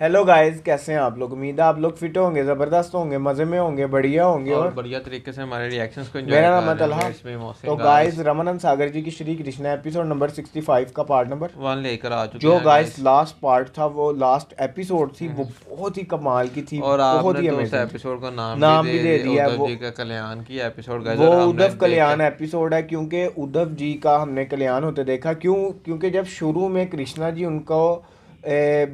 Hello guys, कैसे हैं आप लोग। उम्मीद है आप लोग फिट होंगे, ज़बरदस्त होंगे, मज़े में होंगे, बढ़िया होंगे और और बढ़िया तरीके से हमारे रिएक्शंस को एंजॉय मेरा कर नाम है रहे तलहा। होंगे इसमें तो मोहसिन गाइस, गाइस रमानंद सागर जी की श्री कृष्णा एपिसोड नंबर 65 का पार्ट नंबर वन लेकर आ चुके जो हैं गाइस गाइस। लास्ट पार्ट था, वो लास्ट एपिसोड थी, वो बहुत ही कमाल की थी, और बहुत आपने ही तो उस अमेजिंग थी। एपिसोड का नाम भी दे दिया है उद्धव वो। जी का कल्याण की एपिसोड गाइस, वो और हमने उद्धव देख कल्याण कर एपिसोड है, क्योंकि उद्धव जी का हमने कल्याण होते देखा। क्योंकि जब शुरू में कृष्णा जी उनको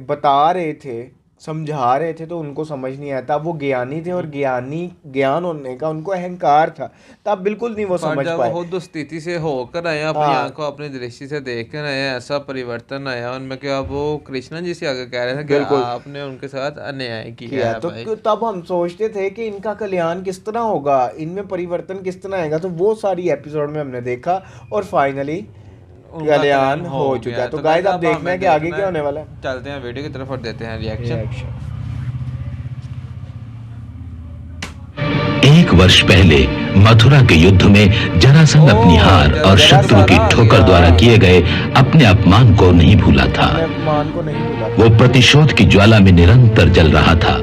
बता रहे थे, समझा रहे थे, तो उनको समझ नहीं आया। तब वो ज्ञानी थे और ज्ञानी ज्ञान होने का उनको अहंकार था, तब बिल्कुल नहीं वो पर समझ जब वो पाए। खुद उस स्थिति से होकर आए, अपनी हाँ, आंखों अपनी दृष्टि से देख कर आए, ऐसा परिवर्तन आया उनमें कि अब वो कृष्णा जी से आगे कह रहे थे कि बिल्कुल आपने उनके साथ अन्याय किया किया। है तो भाई। तब हम सोचते थे कि इनका कल्याण किस तरह होगा, इनमें परिवर्तन किस तरह आएगा। तो वो सारी एपिसोड में हमने देखा और फाइनली उनका कल्याण कल्याण हो हो चुका गया है। है। तो तो गाइस, गाइस आप अब देखना है हमें कि आगे देखना क्या है, होने वाला है। चलते हैं वीडियो की तरफ और देते हैं रिएक्शन। रिएक्शन। 1 वर्ष पहले मथुरा के युद्ध में जरासंध अपनी ओ हार और शत्रु की जरासंध आ ठोकर गया। द्वारा किए गए अपने अपमान को नहीं भूला था। अपने अपमान को नहीं भूला वो था। प्रतिशोध की ज्वाला में निरंतर जल रहा था।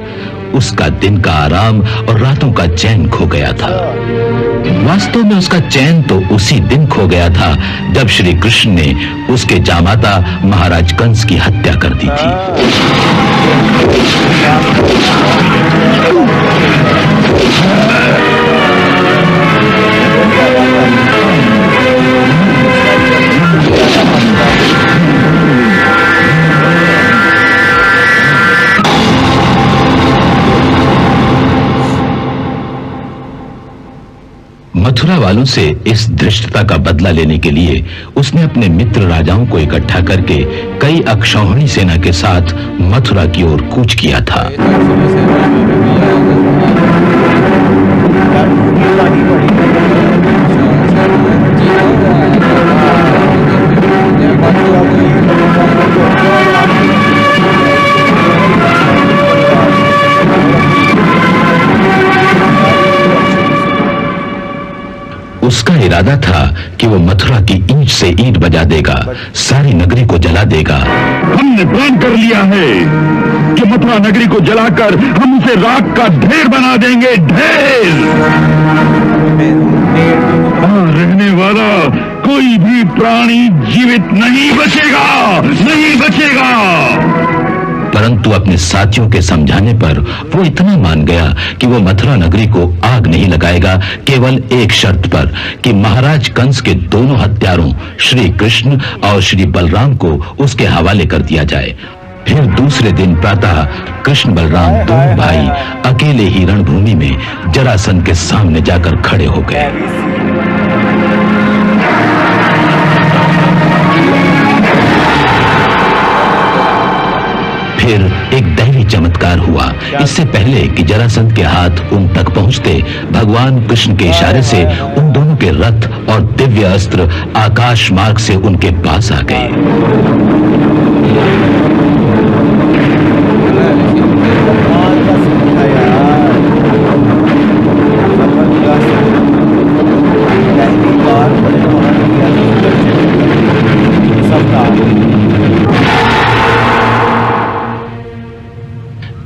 उसका दिन का आराम और रातों का चैन खो गया था। वास्तव में उसका चैन तो उसी दिन खो गया था जब श्री कृष्ण ने उसके जामाता महाराज कंस की हत्या कर दी थी। मथुरा वालों से इस धृष्टता का बदला लेने के लिए उसने अपने मित्र राजाओं को इकट्ठा करके कई अक्षौहिणी सेना के साथ मथुरा की ओर कूच किया था। उसका इरादा था कि वो मथुरा की ईंट से ईंट बजा देगा, सारी नगरी को जला देगा। हमने प्रण कर लिया है कि मथुरा नगरी को जलाकर हम उसे राख का ढेर बना देंगे, ढेर। वहां रहने वाला कोई भी प्राणी जीवित नहीं बचेगा, नहीं बचेगा। परंतु अपने साथियों के समझाने पर वो इतना मान गया कि वो मथुरा नगरी को आग नहीं लगाएगा, केवल एक शर्त पर कि महाराज कंस के दोनों हत्यारों श्री कृष्ण और श्री बलराम को उसके हवाले कर दिया जाए। फिर दूसरे दिन प्रातः कृष्ण बलराम दोनों भाई अकेले ही रणभूमि में जरासंध के सामने जाकर खड़े हो गए। फिर एक दैवी चमत्कार हुआ। इससे पहले कि जरासंध के हाथ उन तक पहुंचते, भगवान कृष्ण के इशारे से उन दोनों के रथ और दिव्य अस्त्र आकाश मार्ग से उनके पास आ गए।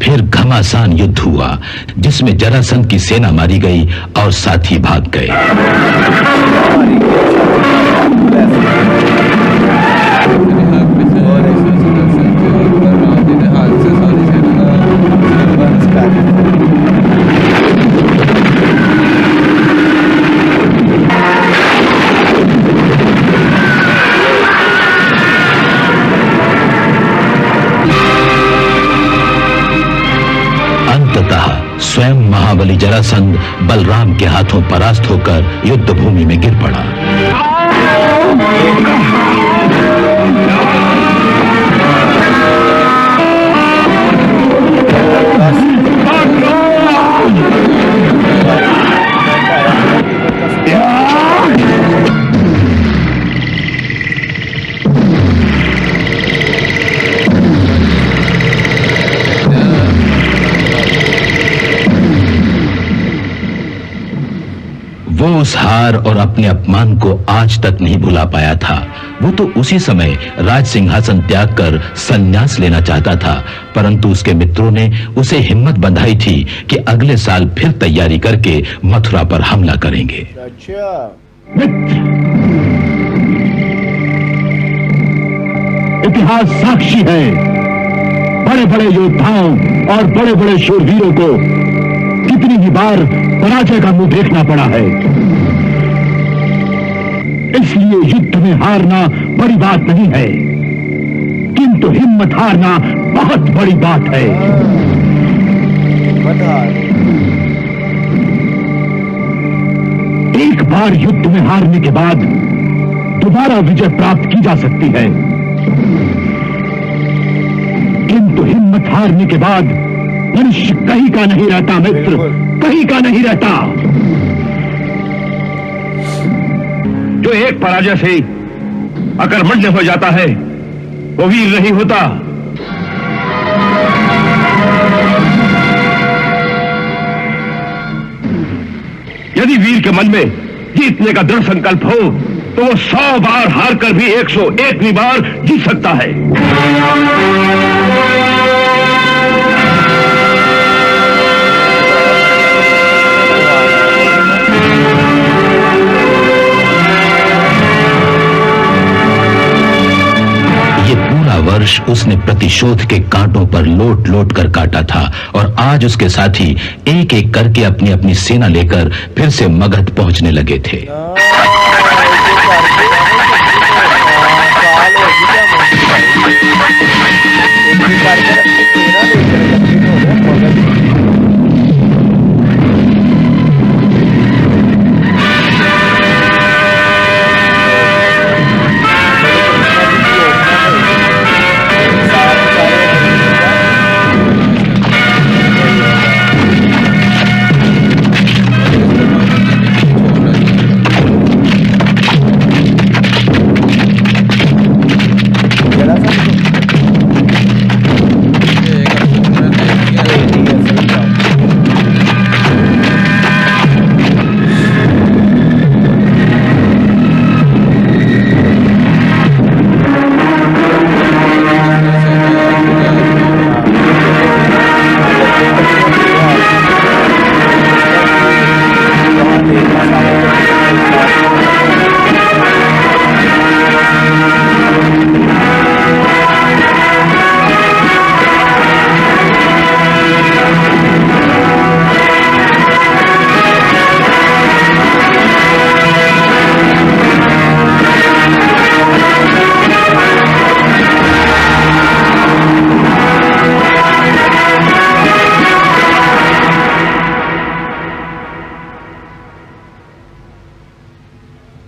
फिर घमासान युद्ध हुआ जिसमें जरासंध की सेना मारी गई और साथी भाग गए। स्वयं महाबली जरासंध बलराम के हाथों परास्त होकर युद्ध भूमि में गिर पड़ा। वो उस हार और अपने अपमान को आज तक नहीं भुला पाया था। वो तो उसी समय राज सिंहासन त्याग कर संन्यास लेना चाहता था, परंतु उसके मित्रों ने उसे हिम्मत बंधाई थी कि अगले साल फिर तैयारी करके मथुरा पर हमला करेंगे। अच्छा, इतिहास साक्षी है, बड़े बड़े योद्धाओं और बड़े बड़े शूरवीरों को कितनी ही बार पराजय का मुंह देखना पड़ा है। इसलिए युद्ध में हारना बड़ी बात नहीं है, किंतु हिम्मत हारना बहुत बड़ी बात है। एक बार युद्ध में हारने के बाद दोबारा विजय प्राप्त की जा सकती है, किंतु हिम्मत हारने के बाद मनुष्य कहीं का नहीं रहता मित्र, कहीं का नहीं रहता। जो एक पराजय से अकर्मण्य हो जाता है वो वीर नहीं होता। यदि वीर के मन में जीतने का दृढ़ संकल्प हो तो वो 100 बार हार कर भी 101वीं बार जीत सकता है। ये पूरा वर्ष उसने प्रतिशोध के कांटों पर लोट लोट कर काटा था और आज उसके साथी एक एक करके अपनी अपनी सेना लेकर फिर से मगध पहुंचने लगे थे।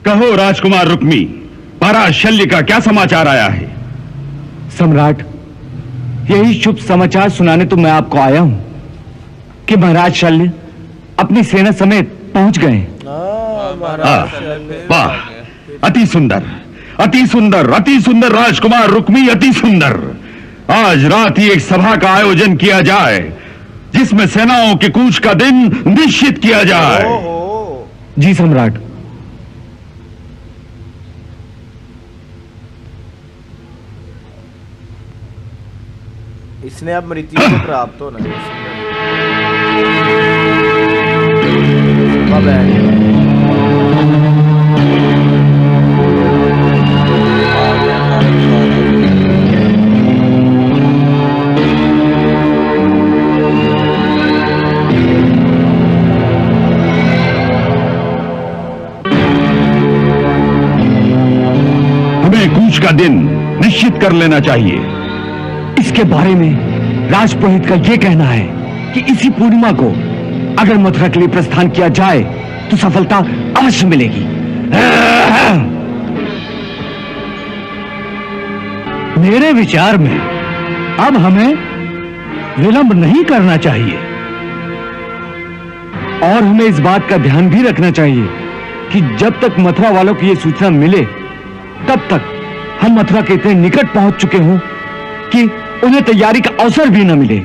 कहो राजकुमार रुक्मी, महाराज शल्य का क्या समाचार आया है? सम्राट, यही शुभ समाचार सुनाने तो मैं आपको आया हूं कि महाराज शल्य अपनी सेना समेत पहुंच गए। वाह, अति सुंदर, अति सुंदर, अति सुंदर राजकुमार रुक्मी, अति सुंदर। आज रात ही एक सभा का आयोजन किया जाए जिसमें सेनाओं के कूच का दिन निश्चित किया जाए। जी सम्राट। इसने अब मृत्यु को प्राप्त होना है। हमें कूच का दिन निश्चित कर लेना चाहिए। इसके बारे में राजपुरोहित का यह कहना है कि इसी पूर्णिमा को अगर मथुरा के लिए प्रस्थान किया जाए तो सफलता अवश्य मिलेगी। मेरे विचार में अब हमें विलंब नहीं करना चाहिए और हमें इस बात का ध्यान भी रखना चाहिए कि जब तक मथुरा वालों की यह सूचना मिले तब तक हम मथुरा के इतने निकट पहुंच चुके हों कि उन्हें तैयारी का अवसर भी न मिले।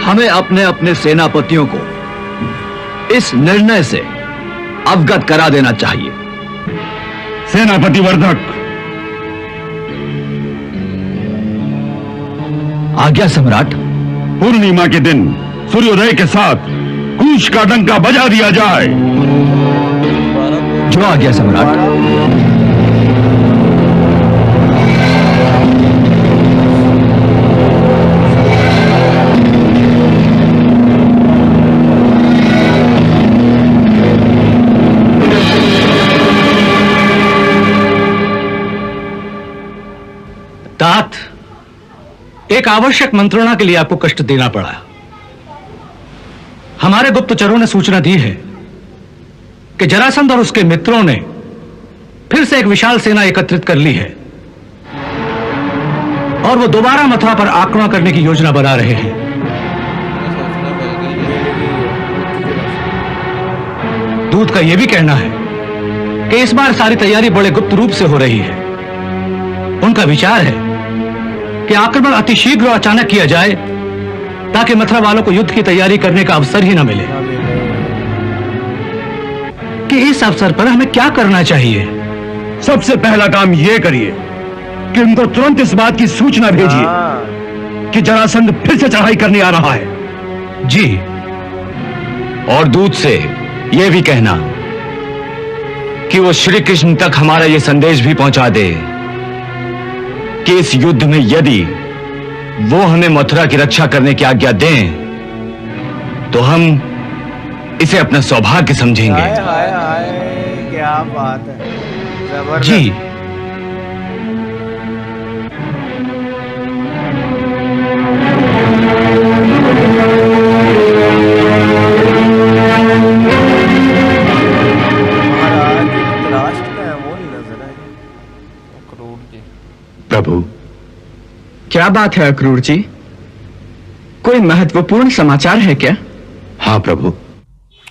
हमें अपने अपने सेनापतियों को इस निर्णय से अवगत करा देना चाहिए। सेनापति वर्धक, आज्ञा सम्राट। पूर्णिमा के दिन सूर्योदय के साथ कूच का डंका बजा दिया जाए। जो आज्ञा सम्राट। तात, एक आवश्यक मंत्रणा के लिए आपको कष्ट देना पड़ा। हमारे गुप्तचरों ने सूचना दी है कि जरासंध और उसके मित्रों ने फिर से एक विशाल सेना एकत्रित कर ली है और वो दोबारा मथुरा पर आक्रमण करने की योजना बना रहे हैं। दूत का यह भी कहना है कि इस बार सारी तैयारी बड़े गुप्त रूप से हो रही है। उनका विचार है कि आक्रमण अतिशीघ्र और अचानक किया जाए ताकि मथुरा वालों को युद्ध की तैयारी करने का अवसर ही न मिले। कि इस अवसर पर हमें क्या करना चाहिए? सबसे पहला काम यह करिए कि उनको तुरंत इस बात की सूचना भेजिए कि जरासंध फिर से चढ़ाई करने आ रहा है। जी। और दूत से यह भी कहना कि वो श्री कृष्ण तक हमारा यह संदेश भी पहुंचा दे कि इस युद्ध में यदि वो हमें मथुरा की रक्षा करने की आज्ञा दें तो हम इसे अपना सौभाग्य समझेंगे। हाय हाय हाय, क्या बात है, जबरदस्त। जी। महाराज धृतराष्ट्र का है, वो नहीं नजर आया। क्रूर जी। प्रभु, क्या बात है अक्रूर जी? कोई महत्वपूर्ण समाचार है क्या? हाँ प्रभु।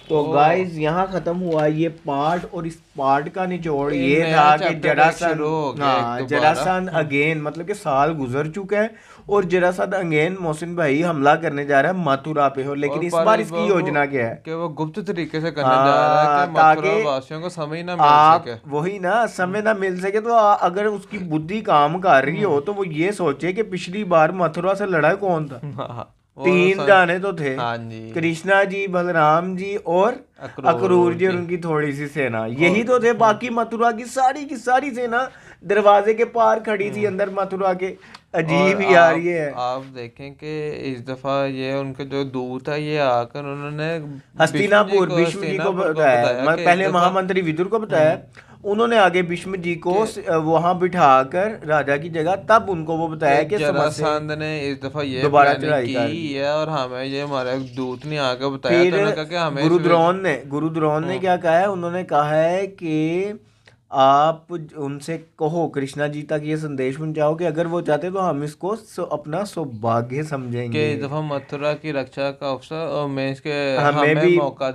तो गाइस यहाँ खत्म हुआ ये पार्ट, और इस पार्ट का निचोड़ ये ये नया था कि chapter जरासंध, शुरू हो गया हाँ, एक दोबारा। जरासंध अगेन, मतलब कि साल गुजर चुका है और जरासंध अगेन मोहसिन भाई हमला करने जा रहा है मथुरा पे हो, लेकिन और इस पर बार इसकी वो- योजना क्या है कि वो गुप्त तरीके से करने जा रहा है कि ताकि मथुरा वासियों को समय ना मिल आप सके। वही ना, समय ना मिल सके तो अगर उसकी बुद्धि काम कर रही हो तो वो ये सोचे कि पिछली बार मथुरा से लड़ा कौन था। हाँ, वो 3 जाने तो थे, हाँ जी। कृष्णा जी, बलराम जी और अक्रूर जी और उनकी थोड़ी सी सेना, यही तो थे। बाकी मथुरा की सारी सेना दरवाजे के पार खड़ी थी अंदर मथुरा के। अजीब और ही यार ये है। आप देखें कि इस दफा ये उनके जो दूत है ये आकर उन्होंने हस्तिनापुर भीष्म जी को बताया, कि पहले इस दफा- महामंत्री विदुर को बताया, उन्होंने आगे भीष्म जी को वहां बिठाकर राजा की जगह तब उनको वो बताया कि जरासंध ने इस दफा ये दोबारा प्लानिंग चढ़ाई कर की है और हमें ये हमारे दूत ने आके बताया, तो उन्होंने कहा कि फिर हमें गुरुद्रोण ने क्या कहा है, उन्होंने कहा है कि आप उनसे कहो, कृष्णा जी तक ये संदेश पहुंचाओ कि अगर वो चाहते तो हम इसको अपना सौभाग्य समझेंगे कि इस दफा मथुरा की रक्षा का अवसर और मैं इसके हमें भी मौका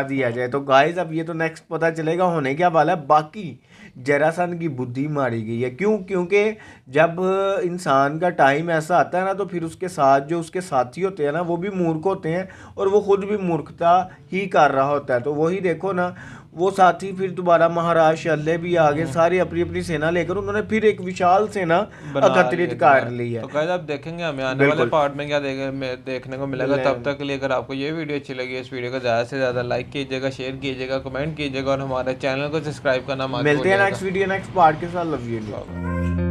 दिया जाए। तो गाइस अब ये तो नेक्स्ट पता चलेगा होने क्या वाला है। बाकी जरासंध की बुद्धि मारी गई है, क्योंकि जब इंसान का टाइम ऐसा आता है ना तो फिर उसके साथ जो उसके साथी होते हैं ना वो भी मूर्ख होते हैं और वो खुद भी मूर्खता ही कर रहा होता है। तो वही देखो ना, वो साथी फिर दोबारा महाराज शल्य भी आगे सारी अपनी अपनी सेना लेकर उन्होंने फिर एक विशाल सेना एकत्रित कर ली है। तो गाइस आप देखेंगे हमें आने वाले पार्ट में क्या देखने को मिलेगा। तब तक के लिए अगर आपको ये वीडियो अच्छी लगी, इस वीडियो को ज़्यादा से ज़्यादा लाइक कीजिएगा, शेयर कीजिएगा, कमेंट कीजिएगा और हमारे चैनल को सब्सक्राइब करना मत भूलिएगा। मिलते हैं नेक्स्ट वीडियो नेक्स्ट पार्ट के साथ। Love you.